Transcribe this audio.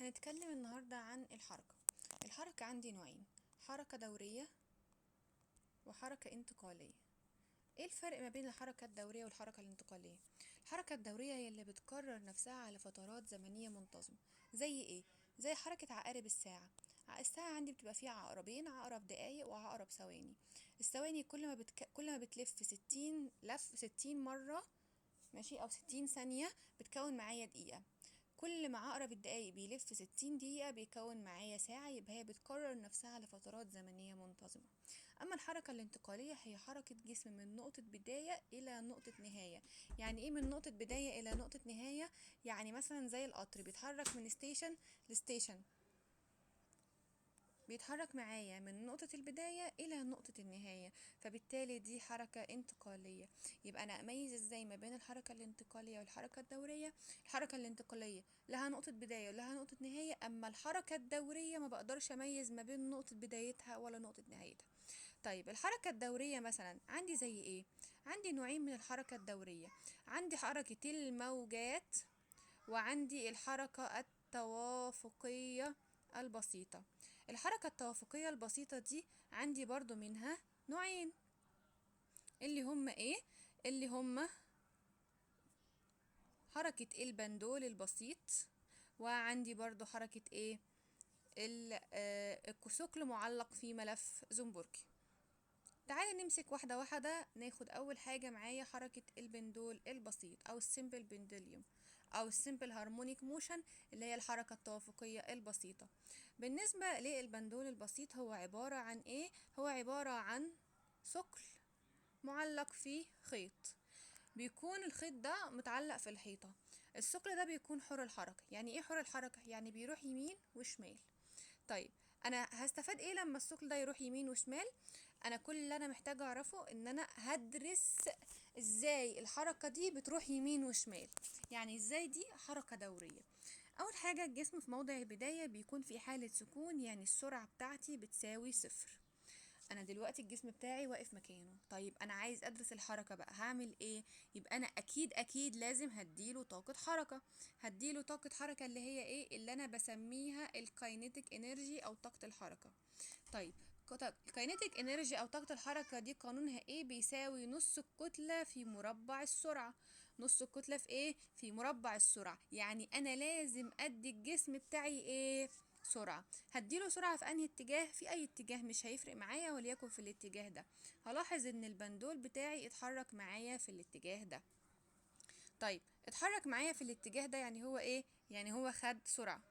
هنتكلم النهاردة عن الحركة. الحركة عندي نوعين، حركة دورية وحركة انتقالية. ايه الفرق ما بين الحركة الدورية والحركة الانتقالية؟ الحركة الدورية هي اللي بتكرر نفسها على فترات زمنية منتظمة. زي ايه؟ زي حركة عقارب الساعة. الساعة عندي بتبقى فيها عقربين، عقرب دقايق وعقرب ثواني. الثواني كل ما بتلف 60 مرة، ماشي، او 60 ثانية بتكون معايا دقيقة. كل ما عقرب الدقايق بيلف 60 دقيقة بيكون معايا ساعة، يبقى هي بتكرر نفسها على فترات زمنية منتظمة. أما الحركة الانتقالية هي حركة جسم من نقطة بداية إلى نقطة نهاية. يعني إيه من نقطة بداية إلى نقطة نهاية؟ يعني مثلا زي القطر بيتحرك من ستيشن لستيشن، بيتحرك معايا من نقطة البداية إلى نقطة النهاية، فبالتالي دي حركة انتقالية. يبقى أنا أميز إزاي ما بين الحركة الانتقالية والحركة الدورية؟ الحركة الانتقالية لها نقطة بداية ولها نقطة نهاية، أما الحركة الدورية ما بقدرش أميز ما بين نقطة بدايتها ولا نقطة نهايتها. طيب الحركة الدورية مثلا عندي زي إيه؟ عندي نوعين من الحركة الدورية، عندي حركة الموجات وعندي الحركة التوافقية البسيطة. الحركة التوافقية البسيطة دي عندي برضو منها نوعين، اللي هم ايه؟ اللي هم حركة البندول البسيط، وعندي برضو حركة ايه؟ الثقل معلق في ملف زنبركي. تعالى نمسك واحدة واحدة. ناخد أول حاجة معايا حركة البندول البسيط أو السيمبل بندوليوم أو السيمبل هارمونيك موشن، اللي هي الحركة التوافقية البسيطة. بالنسبة للبندول البسيط هو عبارة عن إيه؟ هو عبارة عن ثقل معلق في خيط، بيكون الخيط ده متعلق في الحيطة. الثقل ده بيكون حر الحركة. يعني إيه حر الحركة؟ يعني بيروح يمين وشمال. طيب انا هستفاد ايه لما الثقل ده يروح يمين وشمال؟ انا كل اللي انا محتاجه اعرفه ان انا هدرس ازاي الحركه دي بتروح يمين وشمال، يعني ازاي دي حركه دوريه. اول حاجه الجسم في موضع البدايه بيكون في حاله سكون، يعني السرعه بتاعتي بتساوي صفر. انا دلوقتي الجسم بتاعي واقف مكانه. طيب انا عايز ادرس الحركه بقى، هعمل ايه؟ يبقى انا اكيد لازم هديله طاقه حركه. هديله طاقه حركه اللي هي ايه؟ اللي انا بسميها الكاينيتيك انرجي او طاقه الحركه. طيب الكاينيتيك انرجي او طاقه الحركه دي قانونها ايه؟ بيساوي نص الكتله في مربع السرعه. نص الكتله في ايه؟ في مربع السرعه. يعني انا لازم ادي الجسم بتاعي ايه؟ سرعة. هديله سرعة في انهي اتجاه؟ في اي اتجاه مش هيفرق معايا، وليكن في الاتجاه ده. هلاحظ ان البندول بتاعي اتحرك معايا في الاتجاه ده. طيب اتحرك معايا في الاتجاه ده يعني هو ايه؟ يعني هو خد سرعة.